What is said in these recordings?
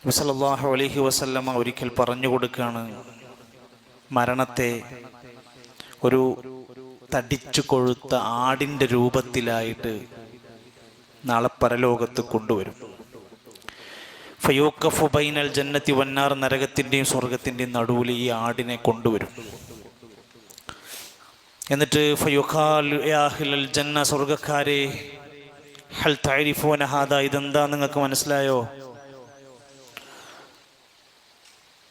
നബി സല്ലല്ലാഹു അലൈഹി വസല്ലമ ഒരിക്കൽ പറഞ്ഞു കൊടുക്കുകയാണ്, മരണത്തെ ഒരു തടിച്ചു കൊഴുത്ത ആടിൻ്റെ രൂപത്തിലായിട്ട് നാളെ പരലോകത്ത് കൊണ്ടുവരും. ഫയൂഖഫു ബൈനൽ ജന്നത്തി വന്നാർ, നരകത്തിൻ്റെയും സ്വർഗത്തിൻ്റെയും നടുവിൽ ഈ ആടിനെ കൊണ്ടുവരും. എന്നിട്ട് ഫയുഖാലു യാ അഹ്ലൽ ജന്ന, സ്വർഗക്കാരെ, ഹൽ തഅരിഫൂന ഹാദാ, ഇതെന്താ നിങ്ങൾക്ക് മനസ്സിലായോ?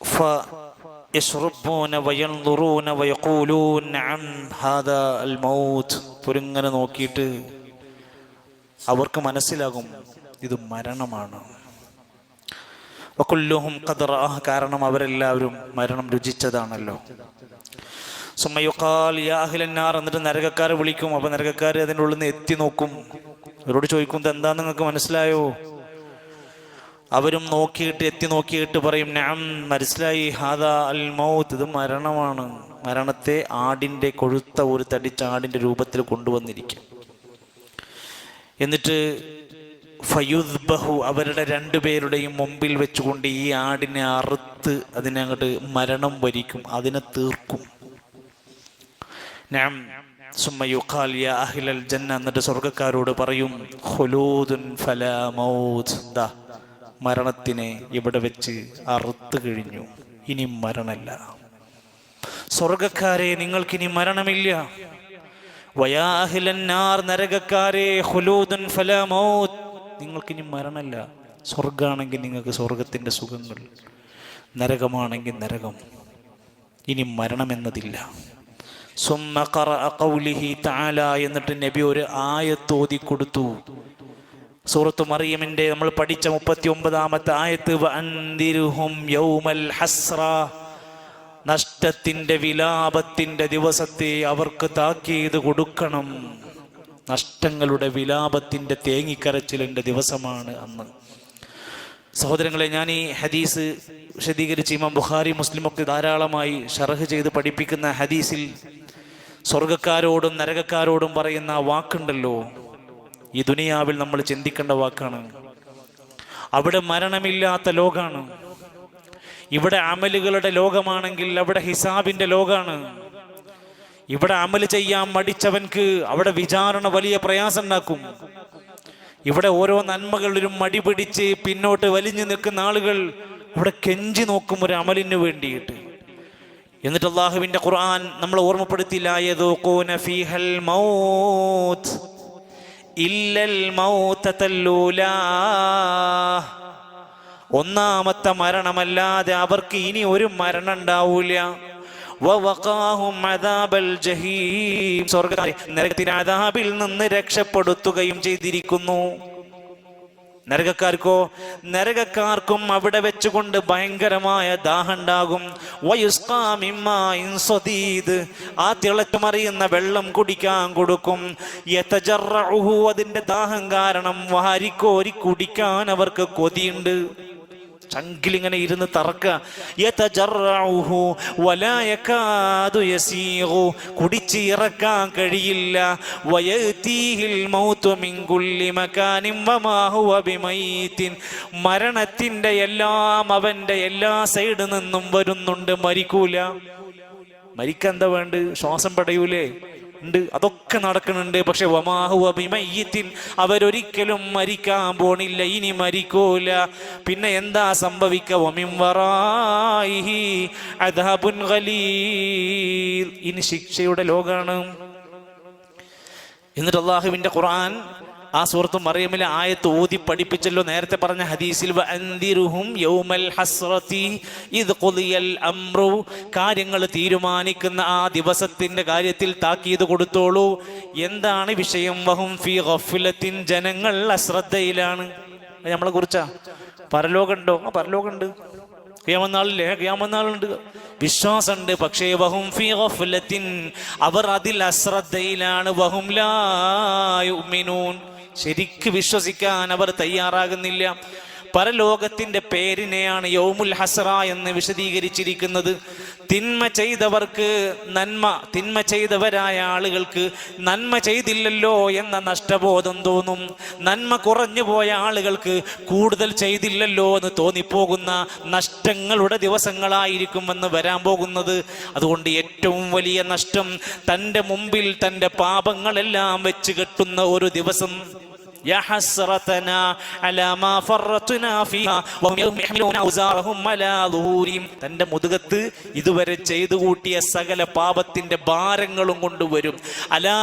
ഫയശ്റുബൂന വയൻദുറൂന വയഖൂലൂന നഅം ഹാദാ അൽ മൗത്ത്. പുരിങ്ങനെ നോക്കിയിട്ട് അവർക്ക് മനസ്സിലാകും ഇത് മരണമാണ്. വകുല്ലുഹും ഖദ് റഅഹ, കാരണം അവരെല്ലാവരും മരണം രുചിച്ചതാണല്ലോ. സുമ്മയുഖാൽ യാ അഹ്ലൻ നാർ, എന്നിട്ട് നരകക്കാരെ വിളിക്കും. അപ്പോൾ നരകക്കാർ അതിൻ്റെ ഉള്ളിൽ നിന്ന് എത്തി നോക്കും. അവരോട് ചോദിക്കും, എന്താ നിങ്ങൾക്ക് മനസ്സിലായോ? അവരും നോക്കിയിട്ട് എത്തി നോക്കിയിട്ട് പറയും, നഅം, മനസ്സിലായി, ഹാദാ അൽ മൗത്ത്, ഇത് മരണമാണ്. മരണത്തെ ആടിൻ്റെ കൊഴുത്ത ഒരു തടിച്ച ആടിൻ്റെ രൂപത്തിൽ കൊണ്ടുവന്നിരിക്കും. എന്നിട്ട് ഫയുദ്ബഹു, അവരുടെ രണ്ടുപേരുടെയും മുമ്പിൽ വെച്ചുകൊണ്ട് ഈ ആടിനെ അറുത്ത് അതിനെ അങ്ങോട്ട് മരണം വരിക്കും, അതിനെ തീർക്കും. നഅം സുമ്മ യുഖാൽ യാ അഹ്ലൽ ജന്ന, എന്നിട്ട് സ്വർഗക്കാരോട് പറയും, ഖുലൂദുൻ ഫലാ മൗത്ത്, ദാ മരണത്തിനെ ഇവിടെ വെച്ച് അറുത്ത് കഴിഞ്ഞു, ഇനി മരണമില്ല. സ്വർഗക്കാരെ, നിങ്ങൾക്കിനി മരണമില്ല. വയാ അഹ്ലൻ നാർ, നരകക്കാരെ, ഖുലൂദുൻ ഫലാ മൗത്ത്, നിങ്ങൾക്കിനി മരണമില്ല. സ്വർഗമാണെങ്കിൽ നിങ്ങൾക്ക് സ്വർഗത്തിൻ്റെ സുഖങ്ങൾ, നരകമാണെങ്കിൽ നരകം, ഇനി മരണമെന്നതില്ല. സുമ്മ ഖറഅ ഖൗലിഹി തആല, എന്നിട്ട് നബി ഒരു ആയത്ത് ഓതി കൊടുത്തു. സൂറത്ത് മറിയമിൻ്റെ നമ്മൾ പഠിച്ച 39-ാമത്തെ ആയത്ത്, വഅൻദിർഹും യൗമൽ ഹസ്ര, നഷ്ടത്തിൻ്റെ വിലാപത്തിൻ്റെ ദിവസത്തെ അവർക്ക് താക്കീത് കൊടുക്കണം. നഷ്ടങ്ങളുടെ വിലാപത്തിൻ്റെ തേങ്ങിക്കരച്ചിലിൻ്റെ ദിവസമാണ് അന്ന്. സഹോദരങ്ങളെ, ഞാൻ ഈ ഹദീസ് വിശദീകരിച്ച് ഇമാം ബുഖാരി മുസ്ലിമൊക്കെ ധാരാളമായി ഷർഹ് ചെയ്ത് പഠിപ്പിക്കുന്ന ഹദീസിൽ സ്വർഗക്കാരോടും നരകക്കാരോടും പറയുന്ന വാക്കുണ്ടല്ലോ, ഈ ദുനിയാവിൽ നമ്മൾ ചിന്തിക്കേണ്ട വാക്കാണ്. അവിടെ മരണമില്ലാത്ത ലോകാണ്. ഇവിടെ അമലുകളുടെ ലോകമാണെങ്കിൽ അവിടെ ഹിസാബിന്റെ ലോകാണ്. ഇവിടെ അമല് ചെയ്യാൻ മടിച്ചവൻക്ക് അവിടെ വിചാരണ വലിയ പ്രയാസം ഉണ്ടാക്കും. ഇവിടെ ഓരോ നന്മകളിലും മടി പിടിച്ച് പിന്നോട്ട് വലിഞ്ഞു നിൽക്കുന്ന ആളുകൾ ഇവിടെ കെഞ്ചി നോക്കും ഒരു അമലിന് വേണ്ടിയിട്ട്. എന്നിട്ട് അല്ലാഹുവിന്റെ ഖുർആൻ നമ്മൾ ഓർമ്മപ്പെടുത്തില്ല, യദൂഖൂന ഫീഹൽ മൗത്ത് ഇല്ലൽ മൗതത്തൽ ഊലാ, ഒന്നാമത്തെ മരണമല്ലാതെ അവർക്ക് ഇനി ഒരു മരണം ഉണ്ടാവൂല. വവഖാഹും അദാബൽ ജഹീം, സ്വർഗ്ഗക്കാരെ നരകത്തിന്റെ അദാബിൽ നിന്ന് രക്ഷപ്പെടുത്തുകയും ചെയ്തിരിക്കുന്നു. നരകക്കാർക്കോ, നരകക്കാർക്കും അവിടെ വെച്ചുകൊണ്ട് ഭയങ്കരമായ ദാഹം ഉണ്ടാകും. വയുസ്ഖാ മിമ്മാഇൻ സദീദ്, ആ തിളച്ചുമറിയുന്ന വെള്ളം കുടിക്കാൻ കൊടുക്കും. യതജറഉഹു, അതിന്റെ ദാഹം കാരണം വാരിക്കോരി കുടിക്കാൻ അവർക്ക് കൊതിയുണ്ട്. ചങ്കിലിങ്ങനെ ഇരുന്ന് തറക്കുക. യതജറഉഹു വലാ യകാദു യസീഗു, കുടിച്ച് ഇറക്കാൻ കഴിയില്ല. വയതീഹിൽ മൗതു മിൻ കുല്ലി മകാനിൻ വമാ ഹുവ ബിമൈത്തിൻ, മരണത്തിന്റെ എല്ലാം അവന്റെ എല്ലാ സൈഡിൽ നിന്നും വരുന്നുണ്ട്, മരിക്കൂല. മരിക്കാൻ എന്താ വേണ്ട? ശ്വാസം പടയൂലേ? ഉണ്ട്, അതൊക്കെ നടക്കുന്നുണ്ട്. പക്ഷെ വമാ ഹുവ ബിമയ്യിത്തിൻ, അവരൊരിക്കലും മരിക്കാൻ പോണില്ല, ഇനി മരിക്കൂല. പിന്നെ എന്താ സംഭവിക്കുക? വമിൻ വറാഇഹി അദാബുൻ ഗലീൽ, ഇനി ശിക്ഷയുടെ ലോകാണ്. എന്നിട്ട് അല്ലാഹുവിന്റെ ഖുർആൻ ആ സൂറത്ത് മറിയമിലെ ആയത്ത് ഓതി പഠിപ്പിച്ചല്ലോ. നേരത്തെ പറഞ്ഞ ഹദീസിൽ വഅൻദിർഹും യൗമൽ ഹസ്റതി ഇദ് ഖുദിയൽ അംറു, കാര്യങ്ങൾ തീരുമാനിക്കുന്ന ആ ദിവസത്തിന്റെ കാര്യത്തിൽ താക്കീത് കൊടുത്തോളൂ. എന്താണ് വിഷയം? വഹും ഫീ ഗഫ്ലത്തിൻ, ജനങ്ങൾ അശ്രദ്ധയിലാണ്. നമ്മളെ കുറിച്ചാ. പരലോകമുണ്ടോ? ആ പരലോകമുണ്ട്. ഖിയാമത്ത് ഖിയാമത്ത് വിശ്വാസമുണ്ട്. പക്ഷേ വഹും ഫീ ഗഫ്ലത്തിൻ, അവർ അതിൽ അശ്രദ്ധയിലാണ്. വഹും ലാ യുഅ്മിനൂൻ, ശരിക്ക് വിശ്വസിക്കാൻ അവർ തയ്യാറാകുന്നില്ല. പരലോകത്തിന്റെ പേരിനെയാണ് യൗമുൽ ഹസ്ര എന്ന് വിശദീകരിച്ചിരിക്കുന്നത്. തിന്മ ചെയ്തവർക്ക് തിന്മ ചെയ്തവരായ ആളുകൾക്ക് നന്മ ചെയ്തില്ലല്ലോ എന്ന നഷ്ടബോധം തോന്നും. നന്മ കുറഞ്ഞു പോയ ആളുകൾക്ക് കൂടുതൽ ചെയ്തില്ലല്ലോ എന്ന് തോന്നിപ്പോകുന്ന നഷ്ടങ്ങളുടെ ദിവസങ്ങളായിരിക്കുമെന്ന് വരാൻ പോകുന്നത്. അതുകൊണ്ട് ഏറ്റവും വലിയ നഷ്ടം തൻ്റെ മുമ്പിൽ തൻ്റെ പാപങ്ങളെല്ലാം വെച്ച് കെട്ടുന്ന ഒരു ദിവസം. يا حسرتنا على ما فرطنا فيها وهم يحملون أوزارهم على ظهورهم. തന്റെ മുതുകത്ത് ഇതുവരെ ചെയ്തു കൂട്ടിയ സകല പാപത്തിന്റെ ഭാരങ്ങളും കൊണ്ടുവരും. അലാ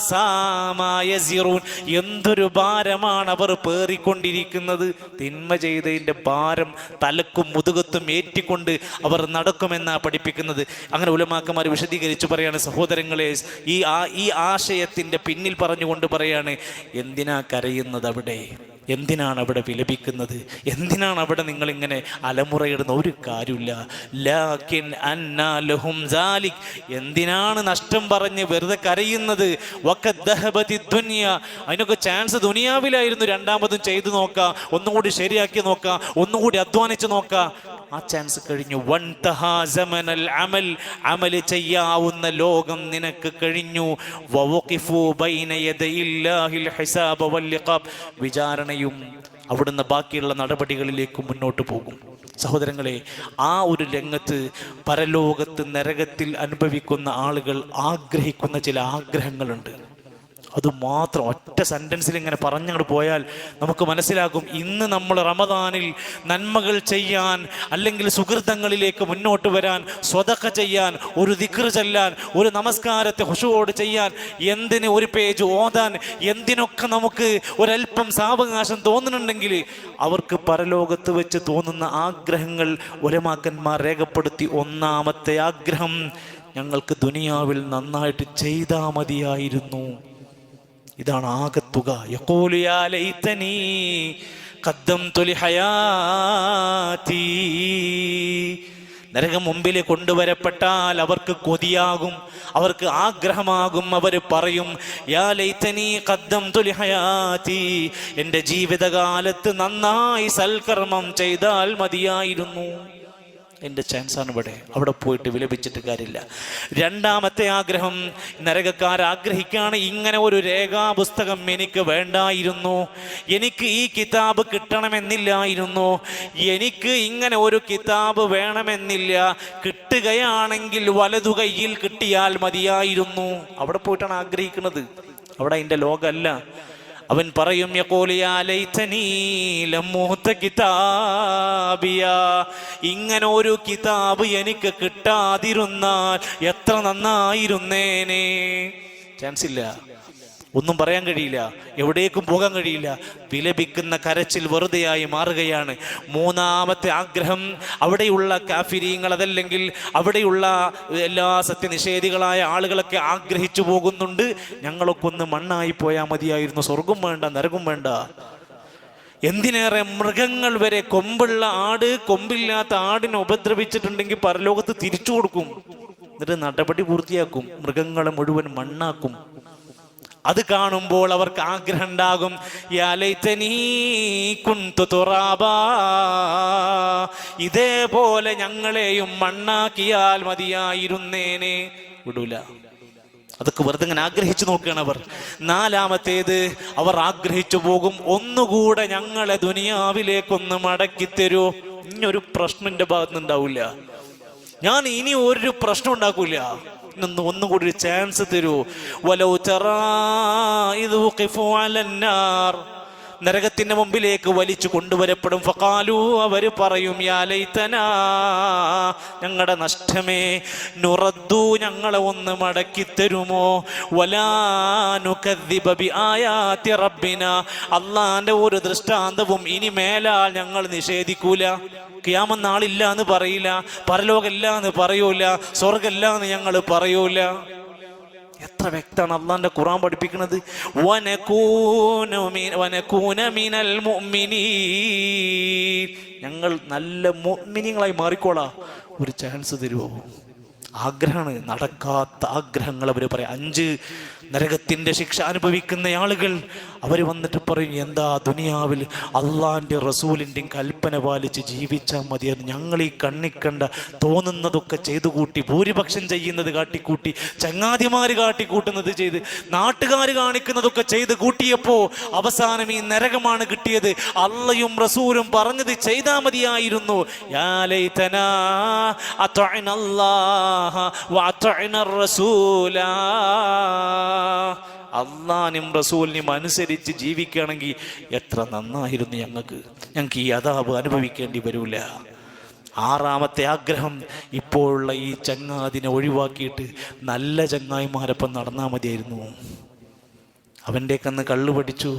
സാമാ യസിറൂൻ, എന്തൊരു ഭാരമാണ് അവർ പേറിക്കൊണ്ടിരിക്കുന്നത്. തിന്മ ചെയ്തതിന്റെ ഭാരം തലക്കും മുതുകത്തും ഏറ്റിക്കൊണ്ട് അവർ നടക്കുമെന്നാണ് പഠിപ്പിക്കുന്നത്. അങ്ങനെ ഉലമാക്കന്മാർ വിശദീകരിച്ചു പറയാണ്, സഹോദരങ്ങളെ, ഈ ആശയത്തിന്റെ പിന്നിൽ പറഞ്ഞുകൊണ്ട് പറയാണ്, എന്തിനാ കരയുന്നത് അവിടെ? എന്തിനാണ് അവിടെ വിലപിക്കുന്നത്? എന്തിനാണ് അവിടെ നിങ്ങളിങ്ങനെ അലമുറയിടുന്ന? ഒരു കാര്യമില്ല. ലാകിൻ അന്നാ ലഹും സാലിക്, എന്തിനാണ് നഷ്ടം പറഞ്ഞ് വെറുതെ കരയുന്നത്? വഖദ്ദഹബതി ദുനിയ, അതിനൊക്കെ ചാൻസ് ദുനിയാവിലായിരുന്നു. രണ്ടാമതും ചെയ്തു നോക്കാം, ഒന്നുകൂടി ശരിയാക്കി നോക്കാം, ഒന്നുകൂടി അധ്വാനിച്ച് നോക്കാം. ആ ചാൻസ് കഴിഞ്ഞു. അമൽ ചെയ്യാവുന്ന ലോകം നിനക്ക് കഴിഞ്ഞു. വിചാരണയും അവിടുന്ന് ബാക്കിയുള്ള നടപടികളിലേക്ക് മുന്നോട്ട് പോകും. സഹോദരങ്ങളെ, ആ ഒരു രംഗത്ത് പരലോകത്ത് നരകത്തിൽ അനുഭവിക്കുന്ന ആളുകൾ ആഗ്രഹിക്കുന്ന ചില ആഗ്രഹങ്ങളുണ്ട്. അതുമാത്രം ഒറ്റ സെന്റൻസിൽ ഇങ്ങനെ പറഞ്ഞങ്ങോട്ട് പോയാൽ നമുക്ക് മനസ്സിലാകും. ഇന്ന് നമ്മൾ റമദാനിൽ നന്മകൾ ചെയ്യാൻ, അല്ലെങ്കിൽ സുഹൃതങ്ങളിലേക്ക് മുന്നോട്ട് വരാൻ, സ്വതക്ക ചെയ്യാൻ, ഒരു ദിക്ർ ചൊല്ലാൻ, ഒരു നമസ്കാരത്തെ ഹുശുവോട് ചെയ്യാൻ, എന്തിന് ഒരു പേജ് ഓതാൻ, എന്തിനൊക്കെ നമുക്ക് ഒരല്പം സാവകാശം തോന്നുന്നുണ്ടെങ്കിൽ അവർക്ക് പരലോകത്ത് വെച്ച് തോന്നുന്ന ആഗ്രഹങ്ങൾ ഉലമാക്കന്മാർ രേഖപ്പെടുത്തി. ഒന്നാമത്തെ ആഗ്രഹം, ഞങ്ങൾക്ക് ദുനിയാവിൽ നന്നായിട്ട് ചെയ്താൽ മതിയായിരുന്നു. ഇതാണ് ആകത്തുക. യഖൂലു യാ ലൈതനീ ഖദ്ദംതു ലിഹയാതി. നരകം മുമ്പിൽ കൊണ്ടുവരപ്പെട്ടാൽ അവർക്ക് കൊതിയാകും, അവർക്ക് ആഗ്രഹമാകും. അവർ പറയും, യാ ലൈതനീ ഖദ്ദംതു ലിഹയാതി, എൻ്റെ ജീവിതകാലത്ത് നന്നായി സൽക്കർമ്മം ചെയ്താൽ മതിയായിരുന്നു. എൻ്റെ ചാൻസാണ് ഇവിടെ. അവിടെ പോയിട്ട് വിലപിച്ചിട്ട് കാര്യമില്ല. രണ്ടാമത്തെ ആഗ്രഹം, നരകക്കാർ ആഗ്രഹിക്കുകയാണ്, ഇങ്ങനെ ഒരു രേഖാപുസ്തകം എനിക്ക് വേണ്ടായിരുന്നു, എനിക്ക് ഈ കിതാബ് കിട്ടണമെന്നില്ലായിരുന്നു, എനിക്ക് ഇങ്ങനെ ഒരു കിതാബ് വേണമെന്നില്ല, കിട്ടുകയാണെങ്കിൽ വലതു കൈയിൽ കിട്ടിയാൽ മതിയായിരുന്നു. അവിടെ പോയിട്ടാണ് ആഗ്രഹിക്കുന്നത്. അവിടെ അതിൻ്റെ ലോകമല്ല. അവൻ പറയും, യഖൂലു യാ ലൈതനീ ലം ഊത കിതാബിയാ, ഇങ്ങനെ ഒരു കിതാബ് എനിക്ക് കിട്ടാതിരുന്നാൽ എത്ര നന്നായിരുന്നേനെ. ചാൻസ് ഇല്ല, ഒന്നും പറയാൻ കഴിയില്ല, എവിടേക്കും പോകാൻ കഴിയില്ല. വിലപിക്കുന്ന കരച്ചിൽ വെറുതെയായി മാറുകയാണ്. മൂന്നാമത്തെ ആഗ്രഹം, അവിടെയുള്ള കാഫിരീങ്ങൾ, അതല്ലെങ്കിൽ അവിടെയുള്ള എല്ലാ സത്യനിഷേധികളായ ആളുകളൊക്കെ ആഗ്രഹിച്ചു പോകുന്നുണ്ട്, ഞങ്ങളൊക്കെ ഒന്ന് മണ്ണായി പോയാൽ മതിയായിരുന്നു, സ്വർഗം വേണ്ട, നരകം വേണ്ട. എന്തിനേറെ, മൃഗങ്ങൾ വരെ, കൊമ്പുള്ള ആട് കൊമ്പില്ലാത്ത ആടിനെ ഉപദ്രവിച്ചിട്ടുണ്ടെങ്കിൽ പരലോകത്ത് തിരിച്ചു കൊടുക്കും, എന്നിട്ട് നടപടി പൂർത്തിയാക്കും, മൃഗങ്ങളെ മുഴുവൻ മണ്ണാക്കും. അത് കാണുമ്പോൾ അവർക്ക് ആഗ്രഹം ഉണ്ടാകും, യാ ലൈതനീ കുന്തു തുറാബാ, ഇതേപോലെ ഞങ്ങളെയും മണ്ണാക്കിയാൽ മതിയായിരുന്നേനെ. വിടൂല. അതൊക്കെ വെറുതെ ഇങ്ങനെ ആഗ്രഹിച്ചു നോക്കുകയാണ് അവർ. നാലാമത്തേത്, അവർ ആഗ്രഹിച്ചു പോകും, ഒന്നുകൂടെ ഞങ്ങളെ ദുനിയാവിലേക്കൊന്ന് മടക്കിത്തരൂ. ഇനിയൊരു പ്രശ്നം എൻ്റെ ഭാഗത്തുനിന്ന് ഉണ്ടാവില്ല, ഞാൻ ഇനി ഒരു പ്രശ്നം ഉണ്ടാക്കൂല, ഒന്നുകൂടി ഒരു ചാൻസ് തരൂ. വലൗ തറാ ഇദ് വഖിഫു അലന്നാർ, നരകത്തിന്റെ മുമ്പിലേക്ക് വലിച്ചു കൊണ്ടുവരപ്പെടും. ഫഖാലു, അവര് പറയും, യാ ലൈതനാ, ഞങ്ങളുടെ നഷ്ടമേ, നുറദ്ദു, ഞങ്ങളെ ഒന്ന് മടക്കി തരുമോ, വലാ നുകദ്ദിബ ബിആയാതി റബ്ബിനാ, അല്ലാഹുവിന്റെ ഒരു ദൃഷ്ടാന്തവും ഇനി മേലാൽ ഞങ്ങൾ നിഷേധിക്കൂല. ഖിയാമത്ത് നാളില്ല എന്ന് പറയില്ല, പരലോകമില്ല എന്ന് പറയൂല, സ്വർഗമില്ല എന്ന് ഞങ്ങൾ പറയൂല. എത്ര വ്യക്തമാണ് അള്ളാന്റെ ഖുർആൻ പഠിപ്പിക്കുന്നത്. ഞങ്ങൾ നല്ല മുഅ്മിനീങ്ങളായി മാറിക്കോളാം, ഒരു ചാൻസ് തരുമോ? ആഗ്രഹമാണ്, നടക്കാത്ത ആഗ്രഹങ്ങൾ അവർ പറയും. 5 നരകത്തിൻ്റെ ശിക്ഷ അനുഭവിക്കുന്ന ആളുകൾ അവർ വന്നിട്ട് പറയും, എന്താ ദുനിയാവിൽ അള്ളാൻ്റെ റസൂലിൻ്റെയും കൽപ്പന പാലിച്ച് ജീവിച്ചാൽ മതിയെന്ന്. ഞങ്ങൾ ഈ കണ്ണിക്കണ്ട തോന്നുന്നതൊക്കെ ചെയ്തു കൂട്ടി, ഭൂരിപക്ഷം ചെയ്യുന്നത് കാട്ടിക്കൂട്ടി, ചങ്ങാതിമാർ കാട്ടിക്കൂട്ടുന്നത് ചെയ്ത്, നാട്ടുകാർ കാണിക്കുന്നതൊക്കെ ചെയ്ത് കൂട്ടിയപ്പോൾ അവസാനം ഈ നരകമാണ് കിട്ടിയത്. അള്ളയും റസൂലും പറഞ്ഞത് ചെയ്താൽ മതിയായിരുന്നു. യാ ലൈതനാ അത്അന അല്ലാഹ വഅത്അന റസൂല. അള്ളാനും റസൂലിനും അനുസരിച്ച് ജീവിക്കുകയാണെങ്കിൽ എത്ര നന്നായിരുന്നു. ഞങ്ങൾക്ക് ഈ അദാബ് അനുഭവിക്കേണ്ടി വരൂല. 6ാമത്തെ ആഗ്രഹം, ഇപ്പോഴുള്ള ഈ ചങ്ങാതിനെ ഒഴിവാക്കിയിട്ട് നല്ല ചങ്ങായിമാരൊപ്പം നടന്നാൽ മതിയായിരുന്നു. അവൻ്റെക്കന്ന് കള്ളു പഠിച്ചു,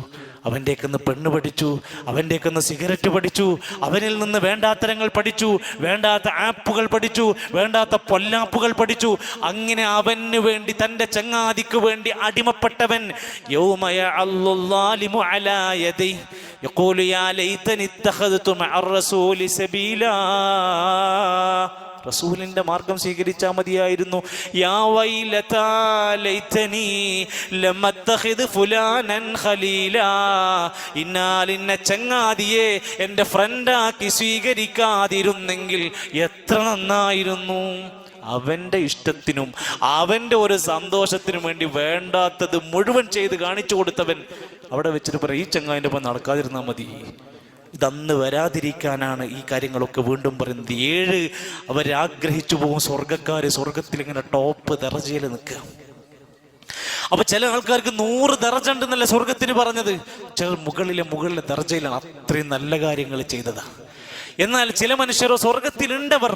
അവൻ്റെക്കന്ന് പെണ്ണ് പഠിച്ചു, അവൻ്റെക്കന്ന് സിഗരറ്റ് പഠിച്ചു, അവനിൽ നിന്ന് വേണ്ടാത്തരങ്ങൾ പഠിച്ചു, വേണ്ടാത്ത ആപ്പുകൾ പഠിച്ചു, വേണ്ടാത്ത പൊല്ലാപ്പുകൾ പഠിച്ചു. അങ്ങനെ അവന് വേണ്ടി, തൻ്റെ ചങ്ങാതിക്ക് വേണ്ടി അടിമപ്പെട്ടവൻ യൗമയ അല്ലാലിമു അലാ യദൈ യഖൂലു യാ ലൈതനി ഇത്തഖദതു മഅർ റസൂലി സബീലാ. റസൂലിൻ്റെ മാർഗം സ്വീകരിച്ചാൽ മതിയായിരുന്നു. യാ വൈലതാ ലൈതനി ലം അത്തഖിദ് ഫുലാനൻ ഖലീലാ. ഇന്നാലിന്ന ചങ്ങാതിയെ എൻ്റെ ഫ്രണ്ടാക്കി സ്വീകരിക്കാതിരുന്നെങ്കിൽ എത്ര നന്നായിരുന്നു. അവൻ്റെ ഇഷ്ടത്തിനും അവൻ്റെ ഒരു സന്തോഷത്തിനും വേണ്ടി വേണ്ടാത്തത് മുഴുവൻ ചെയ്ത് കാണിച്ചു കൊടുത്തവൻ അവിടെ വെച്ചിട്ട് പറയും, ഈ ചങ്ങാതിൻ്റെ ഒപ്പം നടക്കാതിരുന്നാൽ മതി. ഇതന്ന് വരാതിരിക്കാനാണ് ഈ കാര്യങ്ങളൊക്കെ വീണ്ടും പറയുന്നത്. 7 അവരാഗ്രഹിച്ചു പോകും. സ്വർഗത്തിൽ ഇങ്ങനെ ടോപ്പ് ദർജയിൽ നിൽക്കുക. അപ്പൊ ചില ആൾക്കാർക്ക് 100 ദർജ ഉണ്ടെന്നല്ല സ്വർഗത്തിന് പറഞ്ഞത്. മുകളിലെ ദർജയിലാണ്, അത്രയും നല്ല കാര്യങ്ങൾ ചെയ്തതാ. എന്നാൽ ചില മനുഷ്യരോ സ്വർഗത്തിലുണ്ടവർ,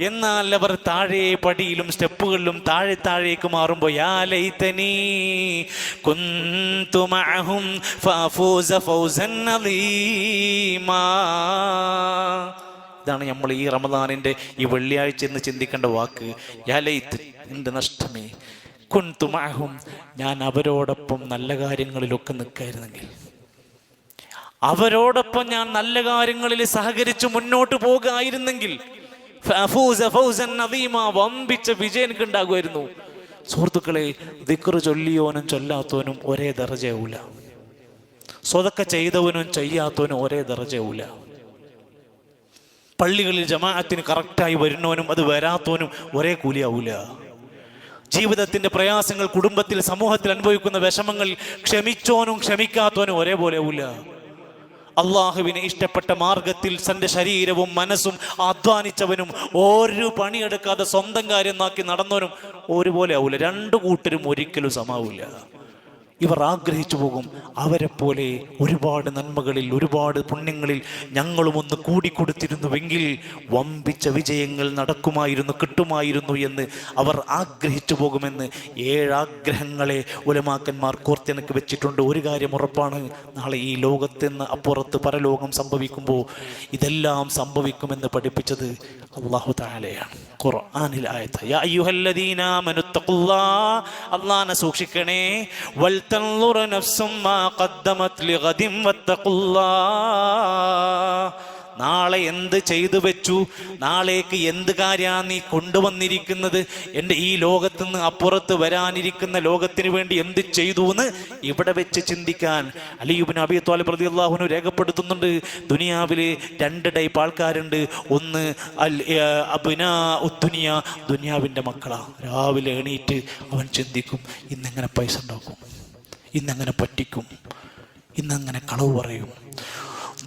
എന്നാൽ അവർ താഴെ പടിയിലും സ്റ്റെപ്പുകളിലും താഴേക്ക് മാറുമ്പോൾ യാ ലൈതനി കുന്തു മഅഹും ഫഅഫൂസ ഫൗസൻ അളീമാ. ഇതാണ് നമ്മൾ ഈ റമദാനിൻ്റെ ഈ വെള്ളിയാഴ്ച എന്ന് ചിന്തിക്കേണ്ട വാക്ക്. യാ ലൈത്, എൻ്റെ നഷ്ടമേ, കുന്തു മഅഹും, ഞാൻ അവരോടൊപ്പം നല്ല കാര്യങ്ങളിലൊക്കെ നിൽക്കായിരുന്നെങ്കിൽ, അവരോടൊപ്പം ഞാൻ നല്ല കാര്യങ്ങളിൽ സഹകരിച്ച് മുന്നോട്ട് പോകുകയായിരുന്നെങ്കിൽ വമ്പിച്ച വിജയം എനിക്ക് ഉണ്ടാകുമായിരുന്നു. സുഹൃത്തുക്കളെ, ദിക്ർ ചൊല്ലിയോനും ചൊല്ലാത്തവനും ഒരേ ദർജയാവൂല. സ്വതക്ക ചെയ്തവനും ചെയ്യാത്തവനും ഒരേ ദർജയാവൂല. പള്ളികളിൽ ജമാഅത്തിന് കറക്റ്റായി വരുന്നവനും അത് വരാത്തവനും ഒരേ കൂലിയാവൂല. ജീവിതത്തിന്റെ പ്രയാസങ്ങൾ, കുടുംബത്തിൽ സമൂഹത്തിൽ അനുഭവിക്കുന്ന വിഷമങ്ങൾ ക്ഷമിച്ചോനും ക്ഷമിക്കാത്തവനും ഒരേപോലെ ആവൂല. അള്ളാഹുവിനെ ഇഷ്ടപ്പെട്ട മാർഗത്തിൽ തൻ്റെ ശരീരവും മനസ്സും അധ്വാനിച്ചവനും ഒരു പണിയെടുക്കാതെ സ്വന്തം കാര്യം നോക്കി നടന്നവനും ഒരുപോലെ ആവൂല. 2 കൂട്ടരും ഒരിക്കലും സമാവൂല. ഇവർ ആഗ്രഹിച്ചു പോകും, അവരെ പോലെ ഒരുപാട് നന്മകളിൽ, ഒരുപാട് പുണ്യങ്ങളിൽ ഞങ്ങളും ഒന്ന് കൂടിക്കൊടുത്തിരുന്നുവെങ്കിൽ വമ്പിച്ച വിജയങ്ങൾ നടക്കുമായിരുന്നു, കിട്ടുമായിരുന്നു എന്ന് അവർ ആഗ്രഹിച്ചു പോകുമെന്ന് 7 ആഗ്രഹങ്ങളെ ഉലമാക്കന്മാർ കോർത്തിണക്ക് വെച്ചിട്ടുണ്ട്. ഒരു കാര്യം ഉറപ്പാണ്, നാളെ ഈ ലോകത്തിന് അപ്പുറത്ത് പരലോകം സംഭവിക്കുമ്പോൾ ഇതെല്ലാം സംഭവിക്കുമെന്ന് പഠിപ്പിച്ചത് അല്ലാഹു തആലയാണ്. ഖുർആനിൽ ആയത്ത്, യാ അയ്യുഹല്ലദീന ആമനു തഖുല്ലാഹ്, അല്ലാഹനെ സൂക്ഷിക്കണേ, വൽതൻളുറ നഫ്സും മാ ഖദ്ദമത് ലിഗദിൻ വത്തഖുല്ലാഹ്. നാളെ എന്ത് ചെയ്തു വെച്ചു, നാളേക്ക് എന്ത് കാര്യമാണ് നീ കൊണ്ടുവന്നിരിക്കുന്നത്, എൻ്റെ ഈ ലോകത്തു നിന്ന് അപ്പുറത്ത് വരാനിരിക്കുന്ന ലോകത്തിന് വേണ്ടി എന്ത് ചെയ്തു എന്ന് ഇവിടെ വെച്ച് ചിന്തിക്കാൻ അലി ഇബ്നു അബീ ത്വാലിബ് റളിയല്ലാഹു അൻഹു രേഖപ്പെടുത്തുന്നുണ്ട്. ദുനിയാവിൽ 2 ടൈപ്പ് ആൾക്കാരുണ്ട്. ഒന്ന് അബ്നാ ഉദ്ദുനിയ, ദുനിയാവിൻ്റെ മക്കളാ. രാവിലെ എണീറ്റ് അവൻ ചിന്തിക്കും, ഇന്നെങ്ങനെ പൈസ ഉണ്ടാക്കും, ഇന്നെങ്ങനെ പറ്റിക്കും, ഇന്നെങ്ങനെ കളവ് പറയും.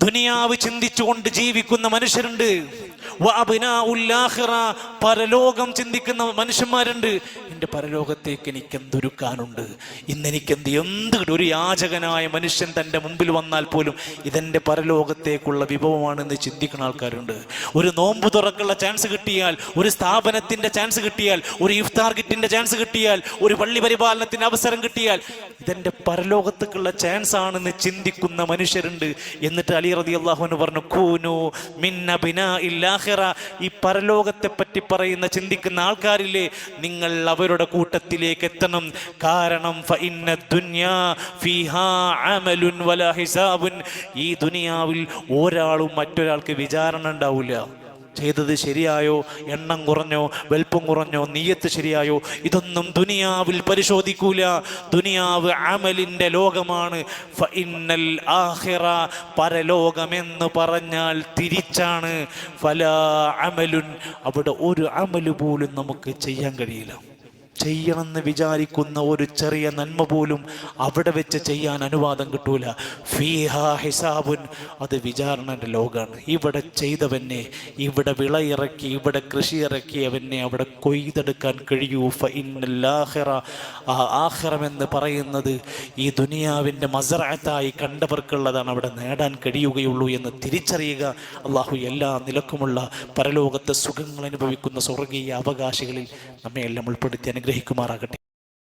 ദുനിയാവ് ചിന്തിച്ചുകൊണ്ട് ജീവിക്കുന്ന മനുഷ്യരുണ്ട്. പരലോകം ചിന്തിക്കുന്ന മനുഷ്യന്മാരുണ്ട്. എൻ്റെ പരലോകത്തേക്ക് എനിക്ക് എന്തൊരുക്കാനുണ്ട്, ഇന്നെനിക്കെന്ത് ഒരു യാചകനായ മനുഷ്യൻ തൻ്റെ മുമ്പിൽ വന്നാൽ പോലും ഇതെൻ്റെ പരലോകത്തേക്കുള്ള വിഭവമാണെന്ന് ചിന്തിക്കുന്ന ആൾക്കാരുണ്ട്. ഒരു നോമ്പ് തുറക്കുള്ള ചാൻസ് കിട്ടിയാൽ, ഒരു സ്ഥാപനത്തിൻ്റെ ചാൻസ് കിട്ടിയാൽ, ഒരു ഇഫ്താർ കിറ്റിൻ്റെ ചാൻസ് കിട്ടിയാൽ, ഒരു പള്ളി പരിപാലനത്തിൻ്റെ അവസരം കിട്ടിയാൽ ഇതെൻ്റെ പരലോകത്തേക്കുള്ള ചാൻസ് ആണെന്ന് ചിന്തിക്കുന്ന മനുഷ്യരുണ്ട്. എന്നിട്ട് അലി റളിയല്ലാഹു അൻഹു പറഞ്ഞു, കൂനു മിൻ അബ്നാഇൽ ആഖിറ. ഈ പരലോകത്തെ പറ്റി പറയുന്ന ചിന്തിക്കുന്ന ആൾക്കാരില്ലേ, നിങ്ങൾ അവരുടെ കൂട്ടത്തിലേക്ക് എത്തണം. കാരണം ഫഇന്ന ദുനിയാ ഫീഹാ അമലുൻ വലാ ഹിസാബുൻ. ഈ ദുനിയാവിൽ ഒരാളും മറ്റൊരാൾക്ക് വിചാരണ ഉണ്ടാവില്ല. ചെയ്തത് ശരിയായോ, എണ്ണം കുറഞ്ഞോ, വലിപ്പം കുറഞ്ഞോ, നിയ്യത്ത് ശരിയായോ, ഇതൊന്നും ദുനിയാവിൽ പരിശോധിക്കൂല. ദുനിയാവ് അമലിൻ്റെ ലോകമാണ്. ഫഇന്നൽ ആഖിറ, പരലോകമെന്ന് പറഞ്ഞാൽ തിരിച്ചാണ്. ഫലാ അമലുൻ, അവിടെ ഒരു അമല് പോലും നമുക്ക് ചെയ്യാൻ കഴിയില്ല. ചെയ്യണമെന്ന് വിചാരിക്കുന്ന ഒരു ചെറിയ നന്മ പോലും അവിടെ വെച്ച് ചെയ്യാൻ അനുവാദം കിട്ടൂല. ഫീഹാ ഹിസാബുൻ, അത് വിചാരണയുടെ ലോകമാണ്. ഇവിടെ ചെയ്തവനെ, ഇവിടെ വിളയിറക്കി, ഇവിടെ കൃഷി ഇറക്കിയവനെ അവിടെ കൊയ്തെടുക്കാൻ കഴിയൂ. ഫഇന്നൽ ആഖിറ, ആ ആഖിറമെന്ന് പറയുന്നത് ഈ ദുനിയാവിൻ്റെ മസ്റഅത്തായി കണ്ടവർക്കുള്ളതാണ്, അവിടെ നേടാൻ കഴിയുകയുള്ളൂ എന്ന് തിരിച്ചറിയുക. അള്ളാഹു എല്ലാ നിലക്കുമുള്ള പരലോകത്തെ സുഖങ്ങൾ അനുഭവിക്കുന്ന സ്വർഗീയ അവകാശികളിൽ നമ്മെ എല്ലാം ഉൾപ്പെടുത്തി അനുഗ്രഹിക്കുമാറാകട്ടെ.